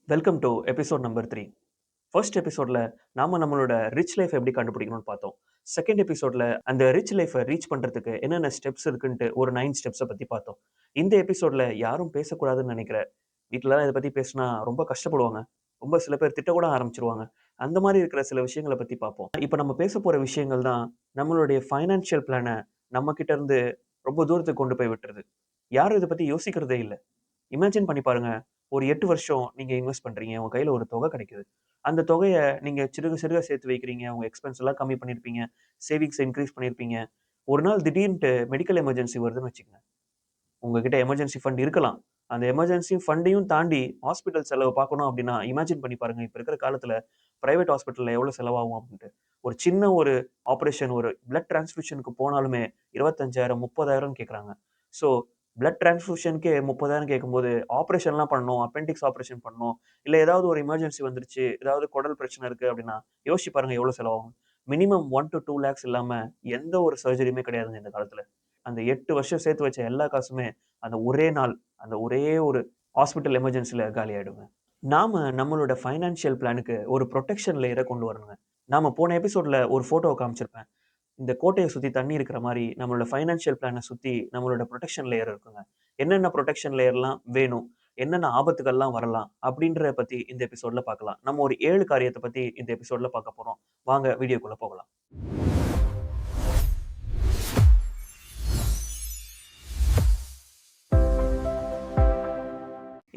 Welcome to episode number 3. First எபிசோட்ல நாம நம்மளோட ரிச் லைஃப் எப்படி கண்டுபிடிக்கணும்னு பார்த்தோம். செகண்ட் எபிசோட்ல அந்த ரிச் லைஃபை ரீச் பண்றதுக்கு என்னென்ன ஸ்டெப்ஸ் இருக்குன்ட்டு ஒரு 9 ஸ்டெப்ஸை பத்தி பார்த்தோம். இந்த எபிசோட்ல யாரும் பேசக்கூடாதுன்னு நினைக்கிறேன். வீட்லலாம் இதை பத்தி பேசினா ரொம்ப கஷ்டப்படுவாங்க. ரொம்ப சில பேர் திட்ட கூட ஆரம்பிச்சிருவாங்க. அந்த மாதிரி இருக்கிற சில விஷயங்களை பத்தி பார்ப்போம். இப்போ நம்ம பேச போற விஷயங்கள் தான் நம்மளுடைய ஃபைனான்ஷியல் பிளானை நம்ம கிட்ட இருந்து ரொம்ப தூரத்துக்கு கொண்டு போய் விட்டுருது. யாரும் இதை பத்தி யோசிக்கிறதே இல்ல. இமேஜின் பண்ணி பாருங்க. ஒரு 8 வருஷம் நீங்க இன்வெஸ்ட் பண்றீங்க. உங்க கையில ஒரு தொகை கிடைக்குது. அந்த தொகைய நீங்க சிறுக சிறுக சேர்த்து வைக்கிறீங்க. உங்க எக்ஸ்பென்ஸ் எல்லாம் கம்மி பண்ணியிருப்பீங்க. சேவிங்ஸ் இன்கிரீஸ் பண்ணியிருப்பீங்க. ஒரு நாள் திடீர்னுட்டு மெடிக்கல் எமர்ஜென்சி வருதுன்னு வச்சுக்கங்க. உங்ககிட்ட எமர்ஜென்சி ஃபண்ட் இருக்கலாம். அந்த எமர்ஜென்சி ஃபண்டையும் தாண்டி ஹாஸ்பிட்டல் செலவு பார்க்கணும் அப்டின்னா, இமேஜின் பண்ணி பாருங்க. இப்ப இருக்கிற காலத்துல பிரைவேட் ஹாஸ்பிட்டல்ல எவ்வளவு செலவாகும் அப்டின்ட்டு. ஒரு சின்ன ஒரு ஆப்பரேஷன், ஒரு பிளட் டிரான்ஸ்ஃபியூஷனுக்கு போனாலுமே 25,000 30,000 கேட்கறாங்க. ஸோ பிளட் டிரான்ஸ்ஃபியூஷனுக்கே 30,000 கேட்கும்போது, ஆப்பரேஷன்லாம் பண்ணணும். அப்பெண்டிக்ஸ் ஆப்பரேஷன் பண்ணணும். இல்ல ஏதாவது ஒரு எமர்ஜென்சி வந்துருச்சு. ஏதாவது குடல் பிரச்சனை இருக்கு அப்டின்னா, யோசிச்சு பாருங்க எவ்வளவு செலவாகும். மினிமம் 1 to 2 லேக்ஸ் இல்லாம எந்த ஒரு சர்ஜரியுமே கிடையாதுங்க இந்த காலத்துல. அந்த 8 வருஷம் சேர்த்து வச்ச எல்லா காசுமே அந்த ஒரே நாள், அந்த ஒரே ஒரு ஹாஸ்பிட்டல் எமர்ஜென்சில காலியாயிடுங்க. நாம நம்மளோட ஃபைனான்ஷியல் பிளானுக்கு ஒரு புரொடெக்ஷன் லேயர கொண்டு வரணுங்க. நாம போன எபிசோட்ல ஒரு ஃபோட்டோவ காமிச்சிருப்பேன். இந்த கோட்டைய சுத்தி தண்ணி இருக்கிற மாரி நம்மளோட ஃபைனான்ஷியல் பிளான சுத்தி நம்மளோட புரொடெக்ஷன் லேயர் இருக்குங்க. என்னென்ன புரொடெக்ஷன் லேயர்லாம் வேணும்? என்னென்ன ஆபத்துகள்லாம் வரலாம்? அப்படின்றத பத்தி இந்த எபிசோட்ல பார்க்கலாம். நம்ம ஒரு 7 காரியத்த பத்தி இந்த எபிசோட்ல பார்க்க போறோம். வாங்க வீடியோக்குள்ள போகலாம்.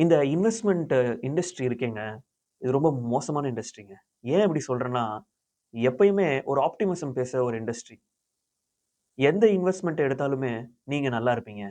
இந்த இன்வெஸ்ட்மென்ட் இண்டஸ்ட்ரி இருக்கேங்க, இது ரொம்ப மோசமான இண்டஸ்ட்ரிங்க. ஏன் அப்படி சொல்றேன்னா, எப்பயுமே ஒரு ஆப்டிமிசம் பேசுற ஒரு இண்டஸ்ட்ரி. எந்த இன்வெஸ்ட்மென்ட் எடுத்தாலுமே, நீங்க நல்லா இருப்பீங்க.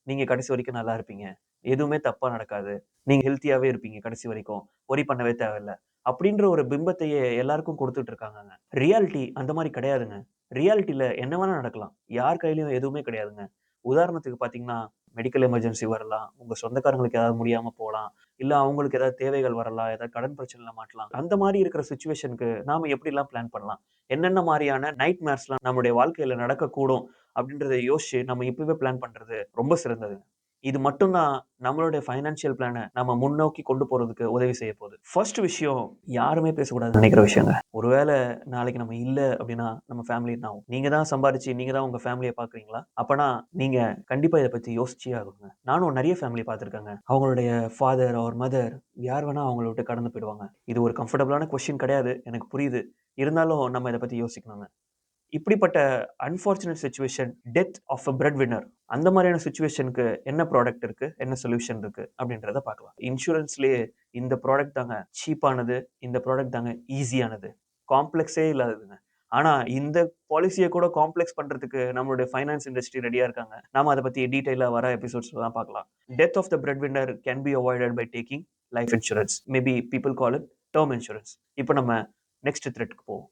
நீங்க கடைசி வரைக்கும் நல்லா இருப்பீங்க. எதுவுமே தப்பா நடக்காது. நீங்க ஹெல்த்தியாவே இருப்பீங்க கடைசி வரைக்கும். வொரி பண்ணவே தேவையில்ல. அப்படின்ற ஒரு பிம்பத்தையே எல்லாருக்கும் குடுத்துட்டு இருக்காங்கங்க. ரியாலிட்டி அந்த மாரி கிடையாதுங்க. ரியாலிட்டில என்ன வேணா நடக்கலாம். யார் கையிலயும் எதுவுமே கிடையாதுங்க. உதாரணத்துக்கு பார்த்தீங்கன்னா, மெடிக்கல் எமர்ஜென்சி வரலாம். உங்க சொந்தக்காரங்களுக்கு ஏதாவது முடியாம போலாம். இல்ல அவங்களுக்கு ஏதாவது தேவைகள் வரலாம். ஏதாவது கடன் பிரச்சனையில மாட்டலாம். அந்த மாரி இருக்கிற சிச்சுவேஷனுக்கு நாம எப்படிலாம் பிளான் பண்ணலாம்? என்னென்ன மாரியான நைட் மேர்ஸ்லாம் நம்முடைய வாழ்க்கையில நடக்கக்கூடும் அப்படின்றத யோசிச்சு நம்ம இப்பவே பிளான் பண்றது ரொம்ப சிறந்தது. இது மட்டும் தான் நம்மளுடைய ஃபைனான்ஷியல் பிளான நம்ம முன்னோக்கி கொண்டு போறதுக்கு உதவி செய்ய போகுது. ஃபர்ஸ்ட் விஷயம் யாருமே பேசக்கூடாதுன்னு நினைக்கிற விஷயங்க. ஒருவேள நாளைக்கு நம்ம இல்ல அப்படின்னா நம்ம ஃபேமிலி என்ன ஆகும்? நீங்க தான் சம்பாரிச்சு நீங்க தான் உங்க ஃபேமிலிய பார்க்குறீங்களா? அப்பனா நீங்க கண்டிப்பா இத பத்தி யோசிச்சே ஆகணுங்க. நானும் நெறைய ஃபேமிலி பார்த்துருக்கேங்க. அவங்களுடைய ஃபாதர் ஆர் மதர் யார் வேணா அவங்கள விட்டு கடந்து போயிடுவாங்க. இது ஒரு கம்ஃபர்டபுளான கொஸ்டின் கிடையாது. எனக்கு புரியுது. இருந்தாலும் நம்ம இத பத்தி யோசிக்கணுங்க. இப்படிப்பட்ட unfortunate situation, death of a breadwinner அந்த மாதிரியான சிச்சுவேஷனுக்கு என்ன ப்ராடக்ட் இருக்கு? என்ன சொல்யூஷன் இருக்கு? அப்படின்றத பார்க்கலாம். இன்சூரன்ஸ்லயே இந்த ப்ராடக்ட் தாங்க சீப்பானது. இந்த ப்ராடக்ட் தாங்க ஈஸியானது. காம்ப்ளெக்ஸே இல்லாததுங்க. ஆனா இந்த பாலிசிய கூட காம்ப்ளெக்ஸ் பண்றதுக்கு நம்மளுடைய ஃபைனான்ஸ் இண்டஸ்ட்ரி ரெடியா இருக்காங்க. நாம அத பத்தி டீடைலா வர எபிசோட்ஸ்ல தான் பார்க்கலாம். Death of the breadwinner can be avoided by taking life insurance. Maybe people call it term insurance. இப்ப நம்ம நெக்ஸ்ட் த்ரெட்க்கு போவோம்.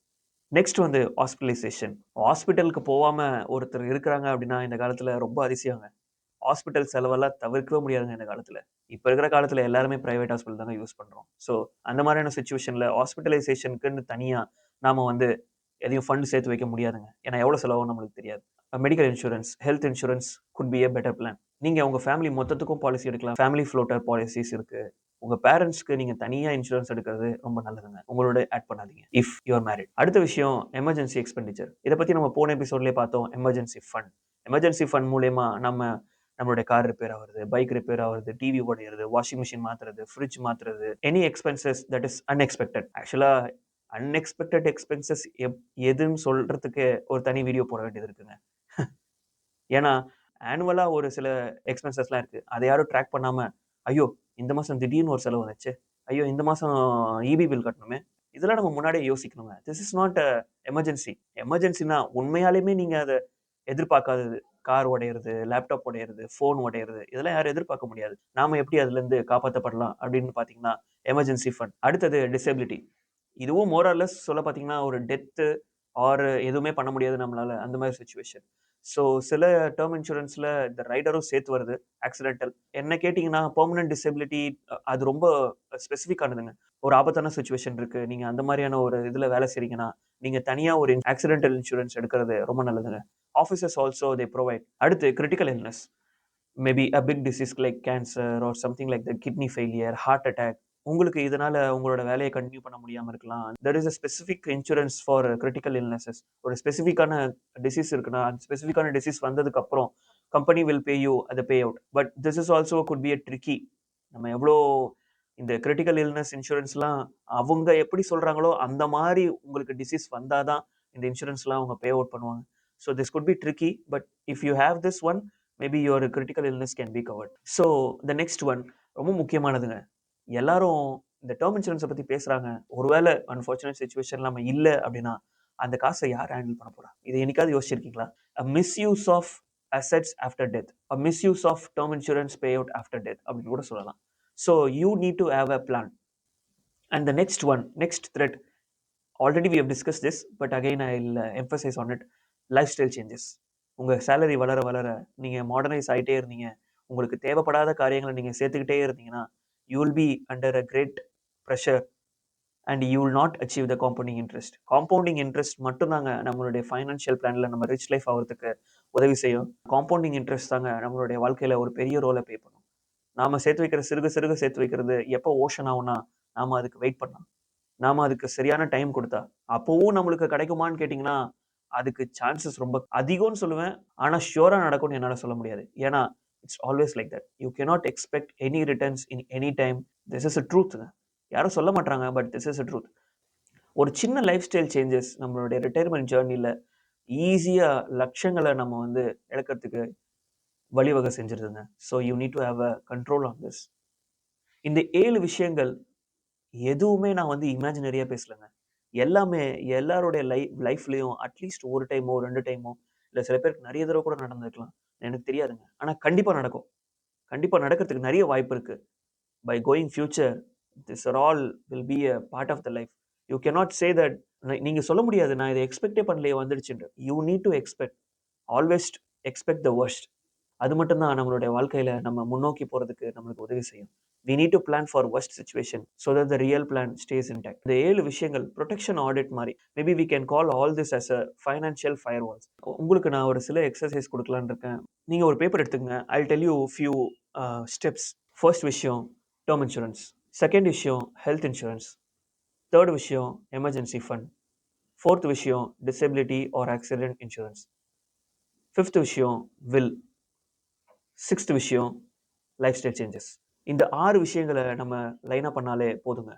நெக்ஸ்ட் வந்து ஹாஸ்பிடலைசேஷன். ஹாஸ்பிட்டலுக்கு போவாம ஒருத்தர் இருக்கிறாங்க அப்படின்னா, இந்த காலத்துல ரொம்ப அதிசயங்க. ஹாஸ்பிட்டல் செலவெல்லாம் தவிர்க்கவே முடியாதுங்க இந்த காலத்துல. இப்ப இருக்கிற காலத்துல எல்லாருமே பிரைவேட் ஹாஸ்பிட்டல் தாங்க யூஸ் பண்றோம். ஸோ அந்த மாதிரியான சிச்சுவேஷன்ல ஹாஸ்பிட்டலைசேஷனுக்குன்னு தனியா நாம வந்து எதையும் ஃபண்ட் சேர்த்து வைக்க முடியாதுங்க. ஏன்னா எவ்வளவு செலவாகும்னு நம்மளுக்கு தெரியாது. Medical insurance, health insurance could be a better plan. நீங்க உங்க ஃபேமிலி மொத்தத்துக்கும் பாலிசி எடுக்கலாம். ஃபேமிலி ஃப்ளோட்டர் பாலிசிஸ் இருக்கு. உங்க பேரண்ட்ஸ்க்கு நீங்க தனியா இன்சூரன்ஸ் எடுக்கிறது ரொம்ப நல்லதுங்க. உங்களோட ஆட் பண்ணாதீங்க. If you are married. அடுத்த விஷயம் எமர்ஜென்சி எக்ஸ்பெண்டிச்சர். இத பத்தி நம்ம போன எபிசோட்லயே பார்த்தோம். Emergency fund. எமர்ஜென்சி ஃபண்ட் மூலியமா நம்மளுடைய கார் ரிப்பேர் ஆகுறது, பைக் ரிப்பேர் ஆகுறது, டிவி உடையிறது, வாஷிங் மிஷின் மாத்துறது, ஃப்ரிட்ஜ் மாத்துறது, any expenses that is unexpected. ஆக்சுவலா அன்எக்ஸ்பெக்டட் எக்ஸ்பென்சஸ் எதுன்னு சொல்றதுக்கு ஒரு தனி வீடியோ போட வேண்டியது இருக்குங்க. ஏன்னா, ஆனுவலா ஒரு சில எக்ஸ்பென்சஸ்லாம் இருக்கு. அத யாரும் ட்ராக் பண்ணாம, ஐயோ! இந்த மாசம் திடீர்னு ஒரு செலவு வந்துச்சு. ஐயோ! இந்த மாசம் ஈபி பில் கட்டணுமே. இதெல்லாம் நம்ம முன்னாடியே யோசிக்கணுங்க. This is not a emergency. எமர்ஜென்சினா உண்மையாலுமே நீங்க அத எதிர்பார்க்காதது. கார் உடையறது, லேப்டாப் உடையறது, ஃபோன் உடையறது, இதெல்லாம் யாரும் எதிர்பார்க்க முடியாது. நாம எப்படி அதுலருந்து காப்பாத்தப்படலாம் அப்படின்னு பார்த்தீங்கன்னா, எமர்ஜென்சி ஃபண்ட். அடுத்தது டிசபிலிட்டி. இதுவும் மோர் ஆர் லெஸ் சொல்ல பார்த்தீங்கன்னா, ஒரு டெத்து ஆர் எதுவுமே பண்ண முடியாது நம்மளால. அந்த மாரி சிச்சுவேஷன். ஸோ சில டெர்ம் இன்சூரன்ஸ்ல இந்த ரைடரும் சேர்த்து வருது. ஆக்சிடென்டல். என்ன கேட்டீங்கன்னா, பெர்மனன்ட் டிசபிலிட்டி அது ரொம்ப ஸ்பெசிஃபிக் ஆனதுங்க. ஒரு ஆபத்தான சிச்சுவேஷன் இருக்கு. நீங்க அந்த மாரியான ஒரு இதுல வேலை செய்றீங்கன்னா, நீங்க தனியா ஒரு ஆக்சிடென்டல் இன்சூரன்ஸ் எடுக்கிறது ரொம்ப நல்லதுங்க. Officers also they provide. அடுத்து critical illness. Maybe a big disease like cancer or something like the kidney failure, heart attack. உங்களுக்கு இதனால உங்களோட வேலைய கன்டின்யூ பண்ண முடியாம இருக்கலாம். There is a specific insurance for critical illnesses. ஒரு ஸ்பெசிஃபிக்கான டிசீஸ் இருக்குன்னா, அந்த ஸ்பெசிஃபிக்கான டிசீஸ் வந்ததுக்கு அப்புறம் கம்பெனி வில் பே யூ அத pay out. But this is also could be a tricky. நம்ம எவ்ளோ இந்த கிரிட்டிக்கல் இல்னெஸ் இன்சூரன்ஸ்லாம் அவங்க எப்படி சொல்றாங்களோ, அந்த மாரி உங்களுக்கு டிசீஸ் வந்தா தான் இந்த இன்சூரன்ஸ்லாம் அவங்க பே அவுட் பண்ணுவாங்க. So this could be tricky. But if you have this one, maybe your critical illness can be covered. So the next one ரொம்ப முக்கியமானதுங்க. எல்லாரும் இந்த டெர்ம் இன்சூரன்ஸ பத்தி பேசுறாங்க. ஒருவேள அன்பார்ச்சுனேட் சிச்சுவேஷன்ல நம்ம இல்ல அப்டின்னா, அந்த காச யார் ஹேண்டில் பண்ண போறா? இத என்னைக்காவது யோசிச்சிருக்கீங்களா? a misuse of assets after death, a misuse of term insurance payout after death அப்படின்னு கூட சொல்லலாம். So you need to have a plan. And the next one, next threat, already we have discussed this, but again I'll emphasize on it. Lifestyle changes. உங்க salary வளர வளர நீங்க modernise ஆயிட்டே இருந்தீங்க. உங்களுக்கு தேவைப்படாத காரியங்கள நீங்க சேர்த்துக்கிட்டே இருந்தீங்கன்னா, you will be under a great pressure and you will not achieve the compounding interest. Compounding interest மட்டும்தாங்க நம்மளுடைய ஃபைனான்ஷியல் பிளான்ல நம்ம ரிச் லைஃப் ஆகுறதுக்கு உதவி செய்யும். காம்பவுண்டிங் இன்ட்ரெஸ்ட் தாங்க நம்மளுடைய வாழ்க்கையில ஒரு பெரிய ரோல ப்ளே பண்ணும். நாம சேர்த்து வைக்கிற சிறுக சிறுக சேர்த்து வைக்கிறது எப்போ ஓஷன் ஆகும்னா, நாம அதுக்கு வெயிட் பண்ணலாம். நாம அதுக்கு சரியான டைம் கொடுத்தா, அப்பவும் நம்மளுக்கு கிடைக்குமான்னு கேட்டீங்கன்னா, அதுக்கு சான்சஸ் ரொம்ப அதிகம்னு சொல்லுவேன். ஆனா ஷூரா நடக்கும்னு என்னால சொல்ல முடியாது. ஏன்னா, it's always like that. You cannot expect any returns in any time. This is a truth. யாரும் சொல்ல மாட்றாங்க. But this is a truth. ஒரு சின்ன லைஃப் ஸ்டைல் சேஞ்சஸ் நம்மளுடைய ரிட்டயர்மெண்ட் ஜேர்னில ஈஸியா லட்சங்கள நம்ம வந்து இழக்கிறதுக்கு வழிவகை செஞ்சிருதுங்க. So you need to have a control on this. இந்த 7 விஷயங்கள் எதுவுமே நான் வந்து இமேஜினரியா பேசலங்க. எல்லாமே எல்லாருடைய லைஃப்லயும் அட்லீஸ்ட் 1 டைமோ, 2 டைமோ, இல்ல சில பேருக்கு நெறைய தடவ கூட நடந்திருக்கலாம். எனக்கு தெரியாதுங்க. ஆனா கண்டிப்பா நடக்கும். கண்டிப்பா நடக்கிறதுக்கு நெறைய வாய்ப்பு இருக்கு. By going future, this are all will be a part of the life. You cannot say that நீங்க சொல்ல முடியாது. நான் இத எக்ஸ்பெக்ட்டே பண்ணலையே வந்துடுச்சுன்ட்டு. You need to expect. Always expect the worst. அது மட்டும் தான் நம்மளுடைய வாழ்க்கையில நம்ம முன்னோக்கி போறதுக்கு நம்மளுக்கு உதவி செய்யும். We need to plan for worst situation so that the real plan stays intact. இந்த 7 விஷயங்கள் protection audit மாரி. Maybe we can call all this as a financial firewalls. உங்களுக்கு நான் ஒரு சில எக்ஸர்சைஸ் குடுக்கலாம்னு இருக்கேன். நீங்க ஒரு பேப்பர் எடுத்துக்கங்க. I'll tell you few steps. First விஷயம் term insurance. Second விஷயம் health insurance. Third விஷயம் emergency fund. Fourth விஷயம் disability or accident insurance. Fifth விஷயம் will. சிக்ஸ்த் விஷயம் லைஃப் ஸ்டைல் சேஞ்சஸ். இந்த 6 விஷயங்கள நம்ம லைனா பண்ணாலே போதுங்க.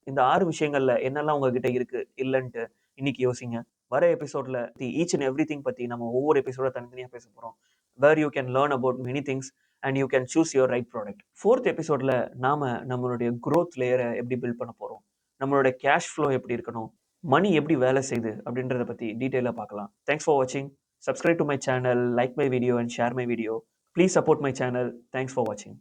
இந்த 6 விஷயங்கள்ல என்னெல்லாம் உங்ககிட்ட இருக்கு, இல்லன்ட்டு இன்னைக்கு யோசிங்க. வர எபிசோட்ல ஈச் அண்ட் எவ்ரிதிங் பத்தி நம்ம ஒவ்வொரு எபிசோட தனித்தனியா பேச போறோம். Where you can learn about many things and you can choose your right product. 4th எபிசோட்ல நாம நம்மளுடைய குரோத் லேயரை எப்படி பில்ட் பண்ண போறோம், நம்மளுடைய கேஷ் ஃப்ளோ எப்படி இருக்கணும், மணி எப்படி வேலை செய்யுது அப்படின்றத பத்தி டீட்டெயிலா பார்க்கலாம். தேங்க்ஸ் ஃபார் வாட்சிங். Subscribe to my channel, like my video and share my video. Please support my channel. Thanks for watching.